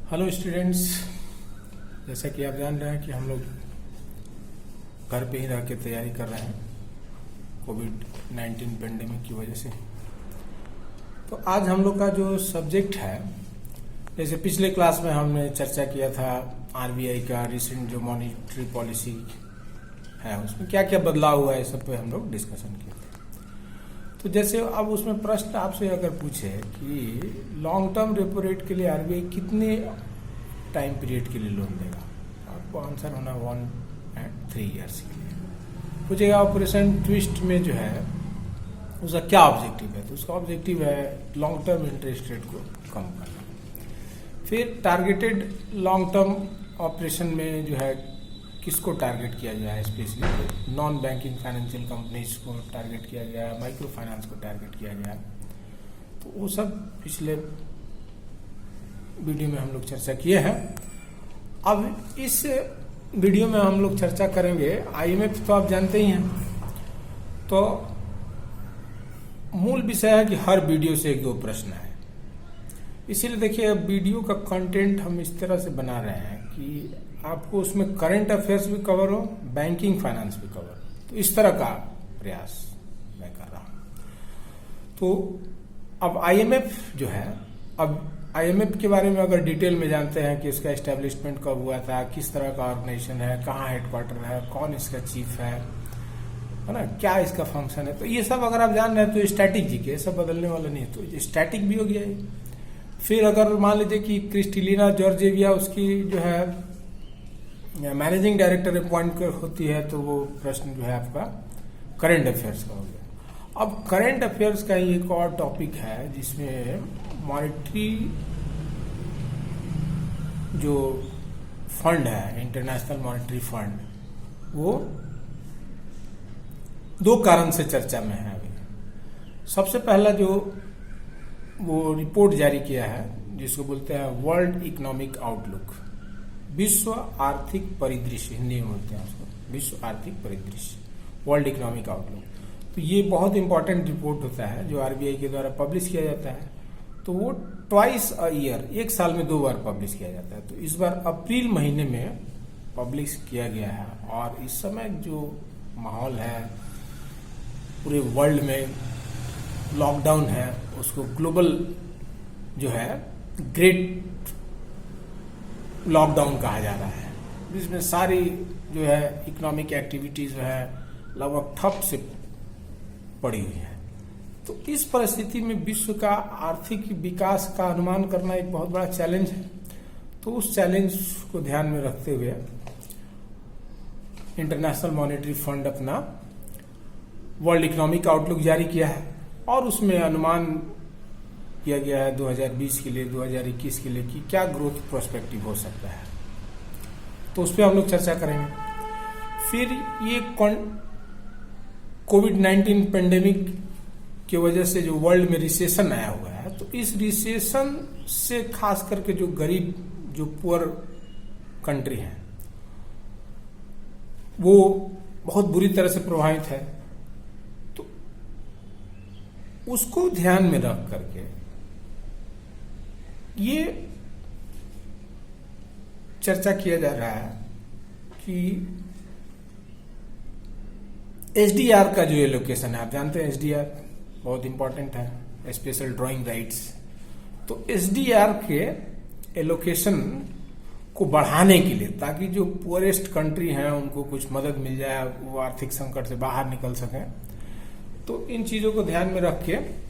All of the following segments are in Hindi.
हेलो स्टूडेंट्स, जैसा कि आप जान रहे हैं कि हम लोग घर पे ही रह के तैयारी कर रहे हैं कोविड-19 पेंडेमिक की वजह से। तो आज हम लोग का जो सब्जेक्ट है, जैसे पिछले क्लास में हमने चर्चा किया था आरबीआई का रिसेंट जो मॉनेटरी पॉलिसी है उसमें क्या क्या बदलाव हुआ है, सब पे हम लोग डिस्कशन किए थे। तो जैसे अब उसमें प्रश्न आपसे अगर पूछे कि लॉन्ग टर्म रेपो रेट के लिए आरबीआई कितने टाइम पीरियड के लिए लोन देगा, आपको आंसर होना 1 and 3 years के लिए। पूछेगा ऑपरेशन ट्विस्ट में जो है उसका क्या ऑब्जेक्टिव है, तो उसका ऑब्जेक्टिव है लॉन्ग टर्म इंटरेस्ट रेट को कम करना। फिर टारगेटेड लॉन्ग टर्म ऑपरेशन में जो है किसको टारगेट किया गया है, specially non banking financial companies को टारगेट किया गया है, माइक्रो फाइनेंस को टारगेट किया गया है। तो वो सब पिछले वीडियो में हम लोग चर्चा किए हैं। अब इस वीडियो में हम लोग चर्चा करेंगे आईएमएफ, तो आप जानते ही हैं। तो मूल विषय है कि हर वीडियो से 1-2 प्रश्न है, इसीलिए देखिए वीडियो का कंटेंट हम इस तरह से बना रहे हैं कि आपको उसमें करंट अफेयर्स भी कवर हो, बैंकिंग फाइनेंस भी कवर हो। तो इस तरह का प्रयास मैं कर रहा हूं। तो अब आईएमएफ जो है, अब आईएमएफ के बारे में अगर डिटेल में जानते हैं कि इसका एस्टेब्लिशमेंट कब हुआ था, किस तरह का ऑर्गेनाइजेशन है, कहाँ हेडक्वार्टर है, कौन इसका चीफ है ना, क्या इसका फंक्शन है, तो ये सब अगर आप जान रहे हैं तो स्टैटिक जी के सब बदलने वाला नहीं है, तो स्टैटिक भी हो गया है। फिर अगर मान लीजिए कि क्रिस्टलिना जॉर्जिएवा उसकी जो है मैनेजिंग डायरेक्टर अपॉइंट होती है, तो वो प्रश्न जो है आपका करंट अफेयर्स का हो गया। अब करंट अफेयर्स का ही एक और टॉपिक है जिसमें मॉनेटरी जो फंड है, इंटरनेशनल मॉनेटरी फंड, वो 2 कारण से चर्चा में है अभी। सबसे पहला जो वो रिपोर्ट जारी किया है जिसको बोलते हैं वर्ल्ड इकोनॉमिक आउटलुक, विश्व आर्थिक परिदृश्य, हिंदी में बोलते हैं उसको विश्व आर्थिक परिदृश्य, वर्ल्ड इकोनॉमिक आउटलुक। तो ये बहुत इंपॉर्टेंट रिपोर्ट होता है जो आरबीआई के द्वारा पब्लिश किया जाता है। तो वो ट्वाइस अ ईयर, 1 साल में 2 बार पब्लिश किया जाता है। तो इस बार अप्रैल महीने में पब्लिश किया गया है। और इस समय जो माहौल है पूरे वर्ल्ड में, लॉकडाउन है, उसको ग्लोबल जो है ग्रेट लॉकडाउन कहा जा रहा है, जिसमें सारी जो है इकोनॉमिक एक्टिविटीज जो है लगभग ठप से पड़ी हुई है। तो इस परिस्थिति में विश्व का आर्थिक विकास का अनुमान करना एक बहुत बड़ा चैलेंज है। तो उस चैलेंज को ध्यान में रखते हुए इंटरनेशनल मॉनेटरी फंड अपना वर्ल्ड इकोनॉमिक आउटलुक जारी किया है और उसमें अनुमान किया गया है 2020 के लिए, 2021 के लिए कि क्या ग्रोथ प्रोस्पेक्टिव हो सकता है। तो उस पर हम लोग चर्चा करेंगे। फिर ये कोविड-19 पेंडेमिक की वजह से जो वर्ल्ड में रिसेशन आया हुआ है, तो इस रिसेशन से खास करके जो गरीब, जो पुअर कंट्री है, वो बहुत बुरी तरह से प्रभावित है। तो उसको ध्यान में रख करके ये चर्चा किया जा रहा है कि एसडीआर का जो एलोकेशन है, आप जानते हैं एसडीआर बहुत इंपॉर्टेंट है, स्पेशल ड्राइंग राइट्स। तो एसडीआर के एलोकेशन को बढ़ाने के लिए, ताकि जो पुअरेस्ट कंट्री हैं उनको कुछ मदद मिल जाए, वो आर्थिक संकट से बाहर निकल सकें। तो इन चीजों को ध्यान में रख के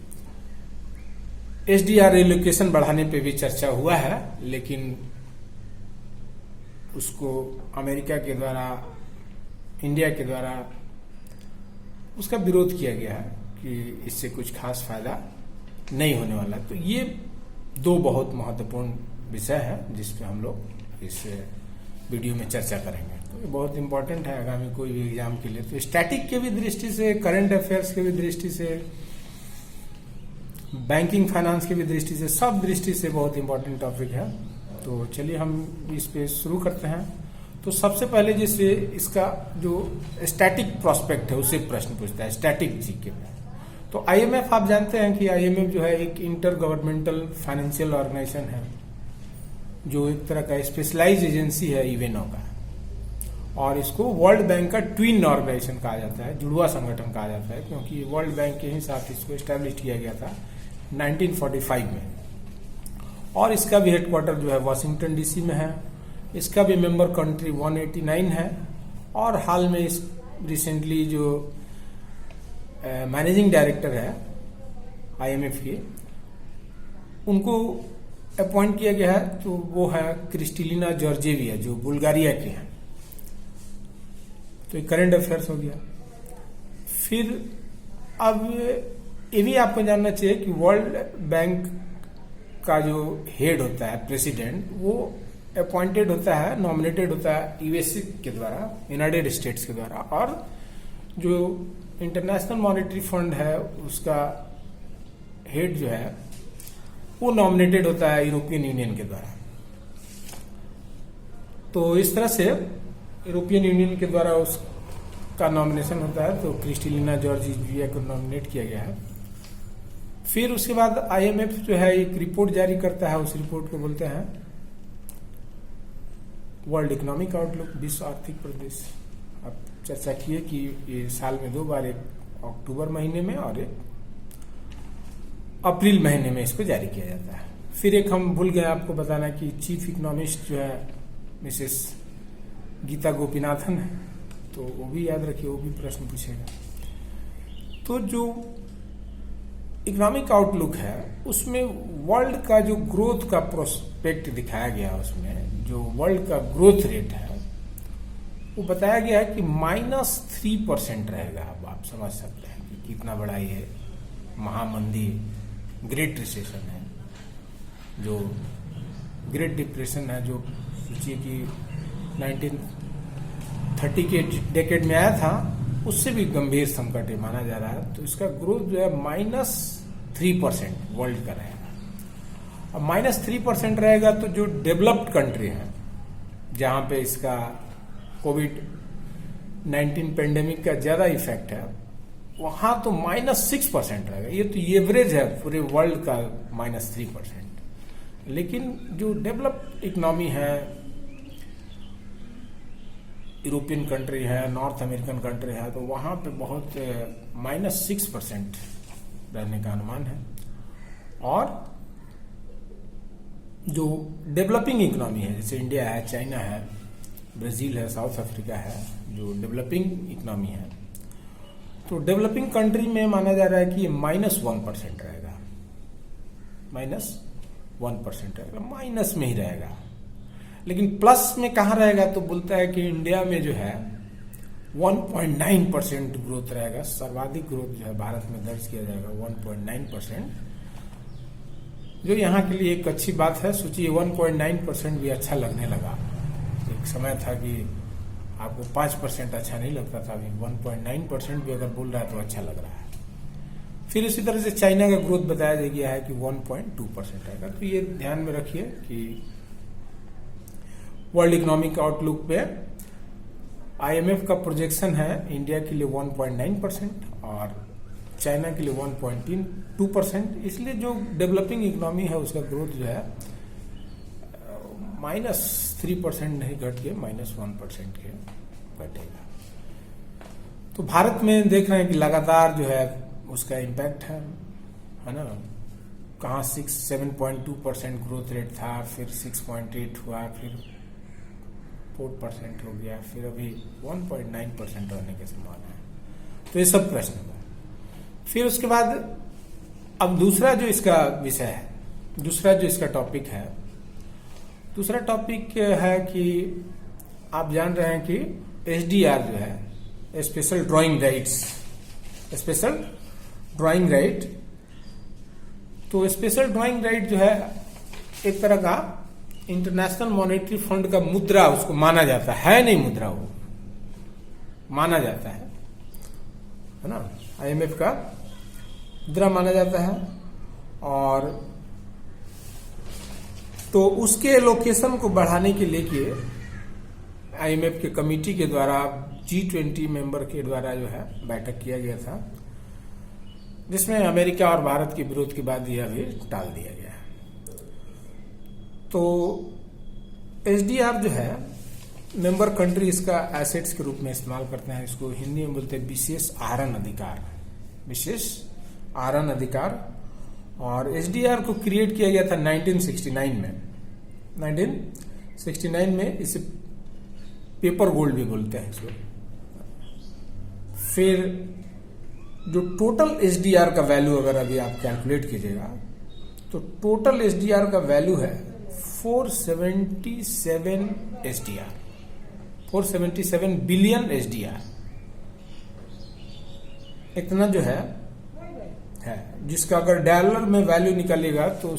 एसडीआर एलोकेशन बढ़ाने पे भी चर्चा हुआ है, लेकिन उसको अमेरिका के द्वारा, इंडिया के द्वारा उसका विरोध किया गया है कि इससे कुछ खास फायदा नहीं होने वाला। तो ये 2 बहुत महत्वपूर्ण विषय है जिस पे हम लोग इस वीडियो में चर्चा करेंगे। तो ये बहुत इंपॉर्टेंट है आगामी कोई भी एग्जाम के लिए। तो स्टैटिक के भी दृष्टि से, करंट अफेयर्स के भी दृष्टि से, बैंकिंग फाइनेंस की भी दृष्टि से, सब दृष्टि से बहुत इंपॉर्टेंट टॉपिक है। तो चलिए हम इस पे शुरू करते हैं। तो सबसे पहले जैसे इसका जो स्टैटिक प्रोस्पेक्ट है उससे प्रश्न पूछता है, स्टैटिक जीके में। तो आईएमएफ, आप जानते हैं कि आईएमएफ जो है एक इंटर गवर्नमेंटल फाइनेंशियल ऑर्गेनाइजेशन है जो एक तरह का स्पेशलाइज एजेंसी है यूएनओ का, और इसको वर्ल्ड बैंक का ट्विन ऑर्गेनाइजेशन कहा जाता है, जुड़वा संगठन कहा जाता है, क्योंकि वर्ल्ड बैंक के ही साथ इसको एस्टेब्लिश किया गया था 1945 में। और इसका भी हेडक्वार्टर जो है वाशिंगटन डीसी में है। इसका भी मेंबर कंट्री 189 है। और हाल में इस रिसेंटली जो मैनेजिंग डायरेक्टर है आईएमएफ के, उनको अपॉइंट किया गया है, तो वो है क्रिस्टलिना जॉर्जिएवा, जो बुल्गारिया के हैं। तो करंट अफेयर्स हो गया। फिर अब ये भी आपको जानना चाहिए कि वर्ल्ड बैंक का जो हेड होता है प्रेसिडेंट, वो अपॉइंटेड होता है, नॉमिनेटेड होता है यूएसए के द्वारा, यूनाइटेड स्टेट्स के द्वारा, और जो इंटरनेशनल मॉनेटरी फंड है उसका हेड जो है वो नॉमिनेटेड होता है यूरोपियन यूनियन के द्वारा। तो इस तरह से यूरोपियन यूनियन के द्वारा उसका नॉमिनेशन होता है। तो क्रिस्टलिना जॉर्जिएवा को नॉमिनेट किया गया है। फिर उसके बाद आईएमएफ जो है एक रिपोर्ट जारी करता है, उस रिपोर्ट को बोलते हैं वर्ल्ड इकोनॉमिक आउटलुक, विश्व आर्थिक परिदृश्य। अब चर्चा किए कि ये साल में 2 बार, एक अक्टूबर महीने में और एक अप्रैल महीने में इसको जारी किया जाता है। फिर एक हम भूल गए आपको बताना कि चीफ इकोनॉमिस्ट जो है मिसेस गीता गोपीनाथन है, तो वो भी याद रखिए, वो भी प्रश्न पूछेगा। तो जो इकोनॉमिक आउटलुक है उसमें वर्ल्ड का जो ग्रोथ का प्रोस्पेक्ट दिखाया गया, उसमें जो वर्ल्ड का ग्रोथ रेट है वो बताया गया है कि -3% रहेगा। अब आप समझ सकते हैं कि कितना बड़ा ये महामंदी ग्रेट रिसेशन है, जो ग्रेट डिप्रेशन है, जो सोचिए कि 1930 के डेकेड में आया था, उससे भी गंभीर संकट माना जा रहा है। तो इसका ग्रोथ जो है -3% वर्ल्ड का रहेगा। अब -3% रहेगा तो जो डेवलप्ड कंट्री है, जहां पे इसका कोविड-19 पेंडेमिक का ज्यादा इफेक्ट है, वहां तो -6% रहेगा। ये तो एवरेज है पूरे वर्ल्ड का -3%। लेकिन जो डेवलप्ड इकोनॉमी है, यूरोपियन कंट्री है, नॉर्थ अमेरिकन कंट्री है, तो वहां पे बहुत -6% रहने का अनुमान है। और जो डेवलपिंग इकोनॉमी है, जैसे इंडिया है, चाइना है, ब्राजील है, साउथ अफ्रीका है, जो डेवलपिंग इकोनॉमी है, तो डेवलपिंग कंट्री में माना जा रहा है कि ये -1% रहेगा, -1% रहेगा, माइनस में ही रहेगा। लेकिन प्लस में कहाँ रहेगा, तो बोलता है कि इंडिया में जो है 1.9% ग्रोथ रहेगा। सर्वाधिक ग्रोथ जो है भारत में दर्ज किया जाएगा 1.9%, जो यहाँ के लिए एक अच्छी बात है। सोचिए 1.9% भी अच्छा लगने लगा। एक समय था कि आपको 5% अच्छा नहीं लगता था, अभी 1.9% भी अगर बोल रहा है तो अच्छा लग रहा है। फिर इसी तरह से चाइना का ग्रोथ बताया गया है कि 1.2% रहेगा। तो ये ध्यान में रखिए कि वर्ल्ड इकोनॉमिक आउटलुक पे आईएमएफ का प्रोजेक्शन है इंडिया के लिए 1.9% और चाइना के लिए 1.2%। इसलिए जो डेवलपिंग इकोनॉमी है उसका ग्रोथ जो है -3% नहीं घट के -1% के घटेगा। तो भारत में देख रहे हैं कि लगातार जो है उसका इम्पैक्ट है ना। कहाँ 7.2% ग्रोथ रेट था, फिर 6.8 हुआ, फिर 4% हो गया, फिर अभी 1.9% रहने की संभावना है। तो ये सब प्रश्न है। फिर उसके बाद अब दूसरा जो इसका विषय है, दूसरा जो इसका टॉपिक है, दूसरा टॉपिक है कि आप जान रहे हैं कि एसडीआर जो है, special drawing rights, special drawing right. तो स्पेशल ड्राइंग राइट जो है एक तरह का इंटरनेशनल मॉनेटरी फंड का मुद्रा उसको माना जाता है, नहीं मुद्रा वो माना जाता है ना, आईएमएफ का मुद्रा माना जाता है। और तो उसके एलोकेशन को बढ़ाने के लिए आईएमएफ के कमेटी के द्वारा G20 मेंबर के द्वारा जो है बैठक किया गया था, जिसमें अमेरिका और भारत के विरोध के बाद यह भी टाल दिया गया। तो एसडीआर जो है मेंबर कंट्री इसका एसेट्स के रूप में इस्तेमाल करते हैं। इसको हिंदी में बोलते हैं विशेष आहरण अधिकार, विशेष आहरण अधिकार। और एसडीआर को क्रिएट किया गया था 1969 में। 1969 में इसे पेपर गोल्ड भी बोलते हैं इसको। फिर जो टोटल एसडीआर का वैल्यू अगर अभी आप कैलकुलेट कीजिएगा तो टोटल एसडीआर का वैल्यू है 477 एसडीआर, 477 बिलियन एसडीआर। इतना जो है जिसका अगर डॉलर में वैल्यू निकालेगा तो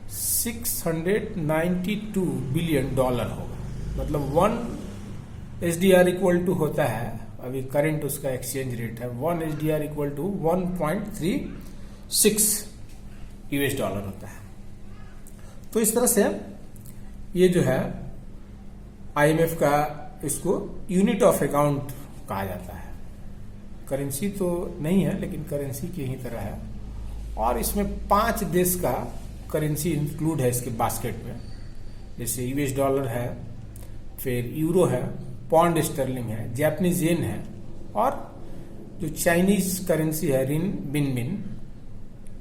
692 बिलियन डॉलर होगा। मतलब 1 एसडीआर इक्वल टू होता है, अभी करंट उसका एक्सचेंज रेट है, 1 SDR equal to 1.36 US dollar होता है। तो इस तरह से ये जो है आईएमएफ का इसको यूनिट ऑफ अकाउंट कहा जाता है। करेंसी तो नहीं है लेकिन करेंसी की ही तरह है। और इसमें 5 देश का करेंसी इंक्लूड है इसके बास्केट में, जैसे यूएस डॉलर है, फिर यूरो है, पौंड स्टर्लिंग है, जापानीज येन है, और जो चाइनीज करेंसी है रिन बिनमिन,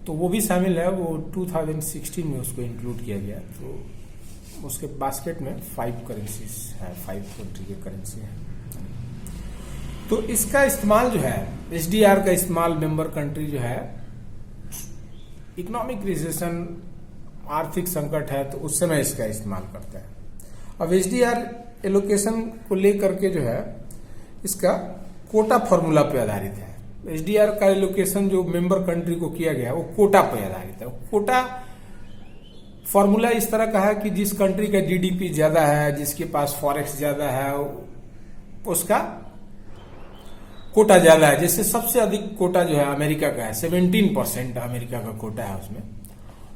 तो वो भी शामिल है। वो 2016 में उसको इंक्लूड किया गया। तो उसके बास्केट में 5 करेंसीज है, 5 कंट्री के करेंसी है। तो इसका इस्तेमाल जो है एसडीआर का इस्तेमाल मेंबर कंट्री जो है इकोनॉमिक रिसेशन, आर्थिक संकट है तो उस समय इसका इस्तेमाल करता है। अब एसडीआर एलोकेशन को लेकर के जो है इसका कोटा फॉर्मूला पे आधारित है। एसडीआर का एलोकेशन जो मेंबर कंट्री को किया गया वो कोटा पे आधारित है। कोटा फॉर्मूला इस तरह का है कि जिस कंट्री का जीडीपी ज्यादा है, जिसके पास फॉरेक्स ज्यादा है, उसका कोटा ज्यादा है। जैसे सबसे अधिक कोटा जो है अमेरिका का है, 17% अमेरिका का कोटा है उसमें,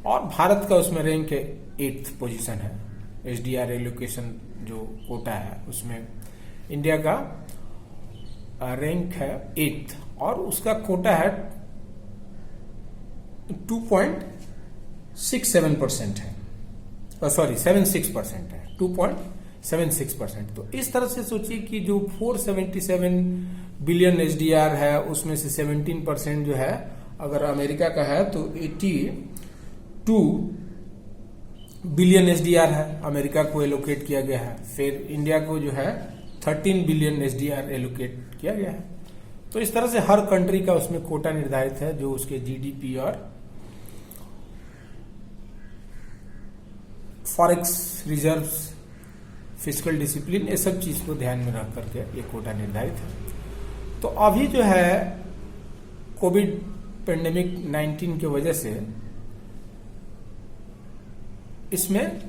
और भारत का उसमें रैंक 8th पोजीशन है। एसडीआर एलोकेशन जो कोटा है उसमें इंडिया का रैंक है 8th और उसका कोटा है 2.67% है, सॉरी 76% है, 2.76%। तो इस तरह से सोचिए कि जो 477 बिलियन एसडीआर है उसमें से 17% जो है अगर अमेरिका का है तो 82 बिलियन एसडीआर है, अमेरिका को एलोकेट किया गया है। फिर इंडिया को जो है 13 बिलियन एसडीआर एलोकेट किया गया है। तो इस तरह से हर कंट्री का उसमें कोटा निर्धारित है जो उसके जीडीपी और फॉरेक्स रिजर्व्स, फिस्कल डिसिप्लिन, ये सब चीज को ध्यान में रख करके ये कोटा निर्धारित है। तो अभी जो है कोविड पेंडेमिक 19 की वजह से इसमें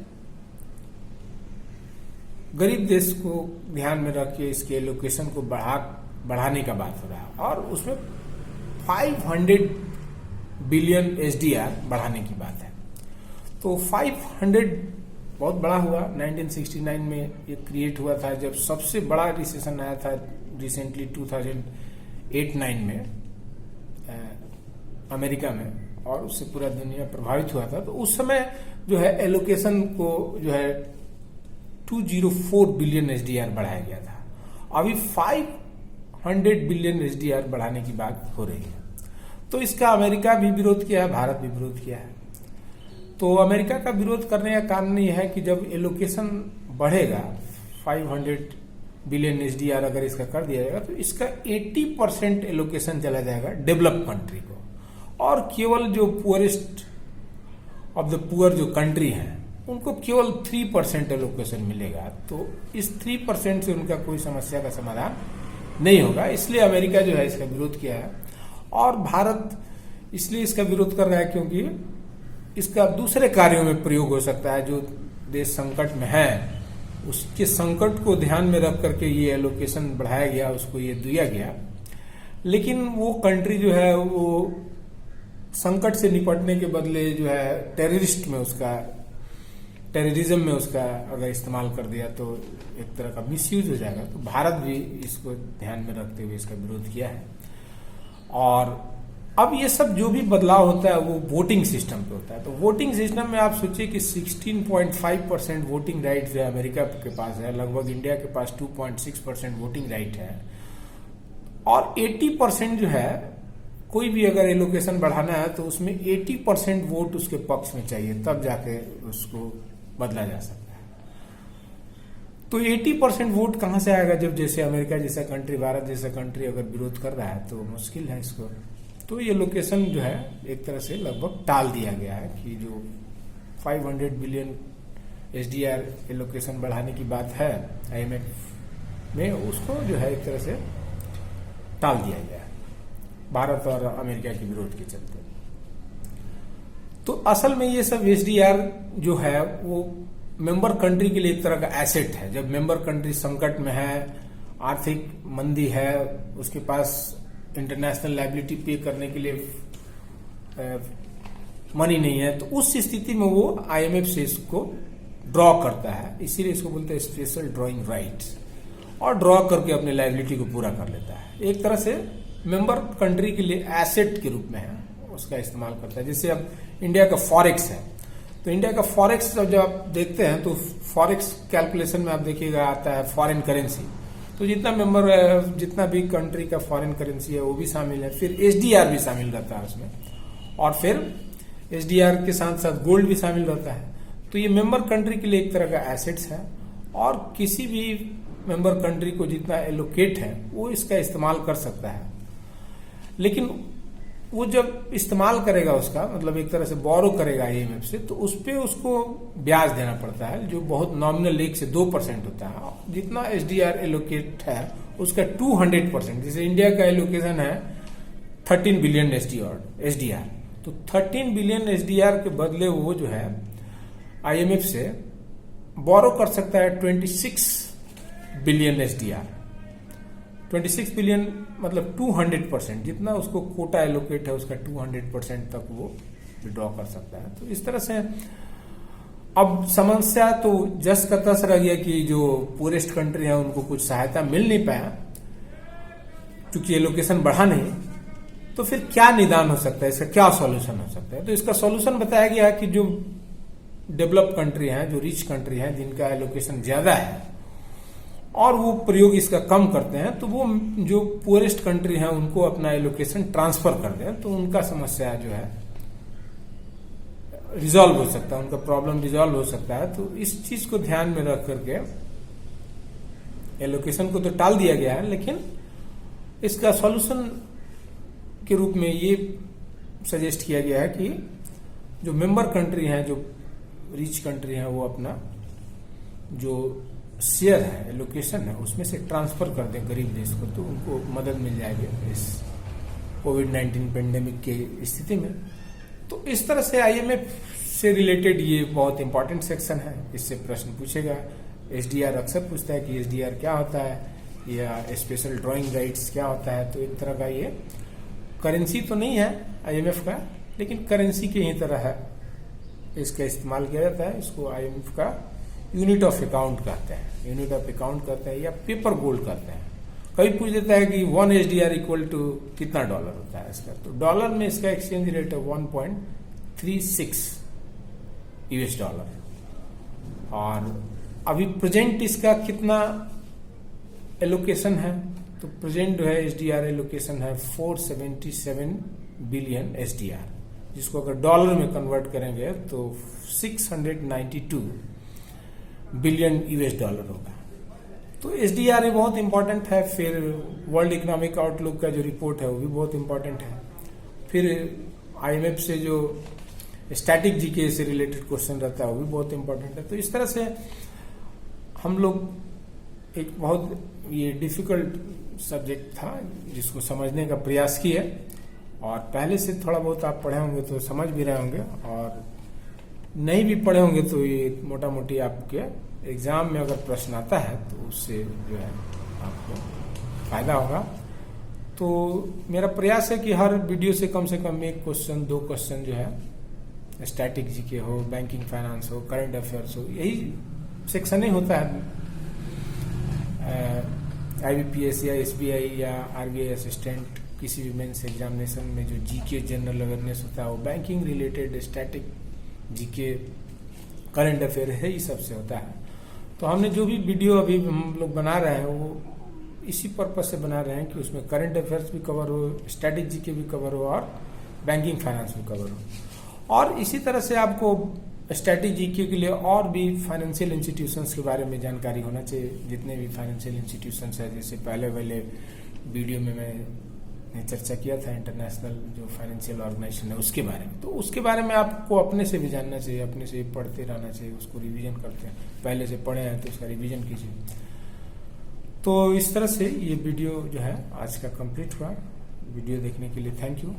गरीब देश को ध्यान में रख के इसके एलोकेशन को बढ़ाने का बात हो रहा है और उसमें 500 बिलियन एसडीआर बढ़ाने की बात है। तो 500 बहुत बड़ा हुआ। 1969 में ये क्रिएट हुआ था जब सबसे बड़ा रिसेशन आया था रिसेंटली 2008-9 में अमेरिका में, और उससे पूरा दुनिया प्रभावित हुआ था। तो उस समय जो है एलोकेशन को जो है 204 बिलियन एसडीआर बढ़ाया गया था। अभी 500 बिलियन एसडीआर बढ़ाने की बात हो रही है। तो इसका अमेरिका भी विरोध किया है, भारत भी विरोध किया है। तो अमेरिका का विरोध करने का कारण यह है कि जब एलोकेशन बढ़ेगा 500 बिलियन एसडीआर अगर इसका कर दिया जाएगा तो इसका 80% एलोकेशन चला जाएगा डेवलप कंट्री को, और केवल जो पुअरेस्ट ऑफ द पुअर जो कंट्री है उनको केवल 3% एलोकेशन मिलेगा। तो इस 3% से उनका कोई समस्या का समाधान नहीं होगा। इसलिए अमेरिका जो है इसका विरोध किया है, और भारत इसलिए इसका विरोध कर रहा है क्योंकि इसका दूसरे कार्यों में प्रयोग हो सकता है। जो देश संकट में है उसके संकट को ध्यान में रख करके ये एलोकेशन बढ़ाया गया, उसको ये दिया गया। लेकिन वो कंट्री जो है वो संकट से निपटने के बदले जो है टेररिज्म में उसका अगर इस्तेमाल कर दिया तो एक तरह का मिसयूज हो जाएगा। तो भारत भी इसको ध्यान में रखते हुए इसका विरोध किया है। और अब ये सब जो भी बदलाव होता है वो वोटिंग सिस्टम पे होता है। तो वोटिंग सिस्टम में आप सोचिए कि 16.5% वोटिंग राइट जो है अमेरिका के पास है, लगभग इंडिया के पास 2.6% वोटिंग राइट है, और 80% जो है कोई भी अगर एलोकेशन बढ़ाना है तो उसमें 80% वोट उसके पक्ष में चाहिए, तब जाके उसको बदला जा सकता है। तो 80% वोट कहां से आएगा जब जैसे अमेरिका जैसा कंट्री, भारत जैसा कंट्री अगर विरोध कर रहा है, तो मुश्किल है इसको। तो ये लोकेशन जो है एक तरह से लगभग टाल दिया गया है कि जो 500 बिलियन एसडीआर एलोकेशन बढ़ाने की बात है आईएमएफ में, उसको जो है एक तरह से टाल दिया गया है भारत और अमेरिका के विरोध के चलते। तो असल में ये सब एसडीआर जो है वो मेंबर कंट्री के लिए एक तरह का एसेट है। जब मेंबर कंट्री संकट में है, आर्थिक मंदी है, उसके पास इंटरनेशनल लायबिलिटी पे करने के लिए मनी नहीं है, तो उस स्थिति में वो आईएमएफ से इसको ड्रॉ करता है। इसीलिए इसको बोलते हैं स्पेशल ड्रॉइंग राइट्स, और ड्रॉ करके अपने लायबिलिटी को पूरा कर लेता है। एक तरह से मेंबर कंट्री के लिए एसेट के रूप में है, उसका इस्तेमाल करता है। जैसे अब इंडिया का फॉरेक्स है, तो इंडिया का फॉरेक्स जब आप देखते हैं तो फॉरेक्स कैलकुलेशन में आप देखिएगा आता है फॉरेन करेंसी। तो जितना मेंबर है, जितना भी कंट्री का फॉरेन करेंसी है वो भी शामिल है, फिर एसडीआर भी शामिल रहता है उसमें, और फिर एसडीआर के साथ साथ गोल्ड भी शामिल रहता है। तो ये मेंबर कंट्री के लिए एक तरह का एसेट्स है, और किसी भी मेंबर कंट्री को जितना एलोकेट है वो इसका इस्तेमाल कर सकता है। लेकिन वो जब इस्तेमाल करेगा उसका, मतलब एक तरह से बोरो करेगा आईएमएफ से, तो उस पर उसको ब्याज देना पड़ता है, जो बहुत नॉमिनल 1 से 2% होता है। जितना एसडीआर एलोकेट है उसका 200%, जैसे इंडिया का एलोकेशन है 13 बिलियन एसडीआर, तो 13 बिलियन एसडीआर के बदले वो जो है आईएमएफ से बोरो कर सकता है 26 बिलियन एसडीआर। 26 बिलियन मतलब 200%, जितना उसको कोटा एलोकेट है उसका 200% तक वो विड्रॉ कर सकता है। तो इस तरह से अब समस्या तो जस का तस रह गया कि जो पुअरेस्ट कंट्री है उनको कुछ सहायता मिल नहीं पाया क्योंकि एलोकेशन बढ़ा नहीं। तो फिर क्या निदान हो सकता है, इसका क्या सॉल्यूशन हो सकता है? तो इसका सॉल्यूशन बताया गया है कि जो डेवलप कंट्री हैं, जो रिच कंट्री हैं, जिनका एलोकेशन ज्यादा है और वो प्रयोग इसका कम करते हैं, तो वो जो पुअरेस्ट कंट्री हैं उनको अपना एलोकेशन ट्रांसफर कर दें, तो उनका समस्या जो है रिजॉल्व हो सकता है, उनका प्रॉब्लम रिजॉल्व हो सकता है। तो इस चीज को ध्यान में रख करके एलोकेशन को तो टाल दिया गया है, लेकिन इसका सॉल्यूशन के रूप में ये सजेस्ट किया गया है कि जो मेंबर कंट्री हैं, जो रिच कंट्री हैं, वो अपना जो शेयर है, एलोकेशन है, उसमें से ट्रांसफर कर दें गरीब देश को, तो उनको मदद मिल जाएगी इस कोविड-19 पेंडेमिक की स्थिति में। तो इस तरह से आईएमएफ से रिलेटेड ये बहुत इंपॉर्टेंट सेक्शन है, इससे प्रश्न पूछेगा। एसडीआर अक्सर पूछता है कि एसडीआर क्या होता है या स्पेशल ड्रॉइंग राइट्स क्या होता है। तो एक तरह का ये करेंसी तो नहीं है आईएमएफ का, लेकिन करेंसी की ही तरह है, इसका इस्तेमाल किया जाता है। इसको आईएमएफ का यूनिट ऑफ अकाउंट कहते हैं, यूनिट ऑफ अकाउंट कहते हैं या पेपर गोल्ड कहते हैं। कभी पूछ देता है कि 1 एसडीआर इक्वल टू कितना डॉलर होता है इसका, तो डॉलर में इसका एक्सचेंज रेट है 1.36 यूएस डॉलर। और अभी प्रेजेंट इसका कितना एलोकेशन है, तो प्रेजेंट जो है एसडीआर एलोकेशन है 477 बिलियन एसडीआर, जिसको अगर डॉलर में कन्वर्ट करेंगे तो 692 बिलियन यूएस डॉलर होगा। तो एसडीआर बहुत इंपॉर्टेंट है। फिर वर्ल्ड इकोनॉमिक आउटलुक का जो रिपोर्ट है वो भी बहुत इंपॉर्टेंट है। फिर आईएमएफ से जो स्टैटिक जीके से रिलेटेड क्वेश्चन रहता है वो भी बहुत इंपॉर्टेंट है। तो इस तरह से हम लोग एक बहुत ये डिफिकल्ट सब्जेक्ट था जिसको समझने का प्रयास किए, और पहले से थोड़ा बहुत आप पढ़े होंगे तो समझ भी रहे होंगे, और नहीं भी पढ़े होंगे तो ये मोटा मोटी आपके एग्जाम में अगर प्रश्न आता है तो उससे जो है आपको फायदा होगा। तो मेरा प्रयास है कि हर वीडियो से कम एक क्वेश्चन, 2 क्वेश्चन जो है स्टैटिक जीके हो, बैंकिंग फाइनेंस हो, करंट अफेयर्स हो, यही सेक्शन ही होता है आईबीपीएस या एसबीआई या आरबीआई असिस्टेंट किसी भी मेंस एग्जामिनेशन में जो जीके जनरल अवेयरनेस होता है वो banking related, static GK, current affair है, ये सबसे होता है। तो हमने जो भी वीडियो अभी हम लोग बना रहे हैं वो इसी पर्पज से बना रहे हैं कि उसमें करंट अफेयर्स भी कवर हो, स्टैटिक जीके भी कवर हो और बैंकिंग फाइनेंस भी कवर हो। और इसी तरह से आपको स्टैटिक जीके के लिए और भी फाइनेंशियल इंस्टीट्यूशंस के बारे में जानकारी होना चाहिए। जितने भी फाइनेंशियल इंस्टीट्यूशंस है, जैसे पहले वाले वीडियो में मैंने चर्चा किया था इंटरनेशनल जो फाइनेंशियल ऑर्गेनाइजेशन है उसके बारे में, तो उसके बारे में आपको अपने से भी जानना चाहिए, अपने से पढ़ते रहना चाहिए, उसको रिवीजन करते हैं, पहले से पढ़े हैं तो उसका रिवीजन कीजिए। तो इस तरह से ये वीडियो जो है आज का कंप्लीट हुआ। वीडियो देखने के लिए थैंक यू।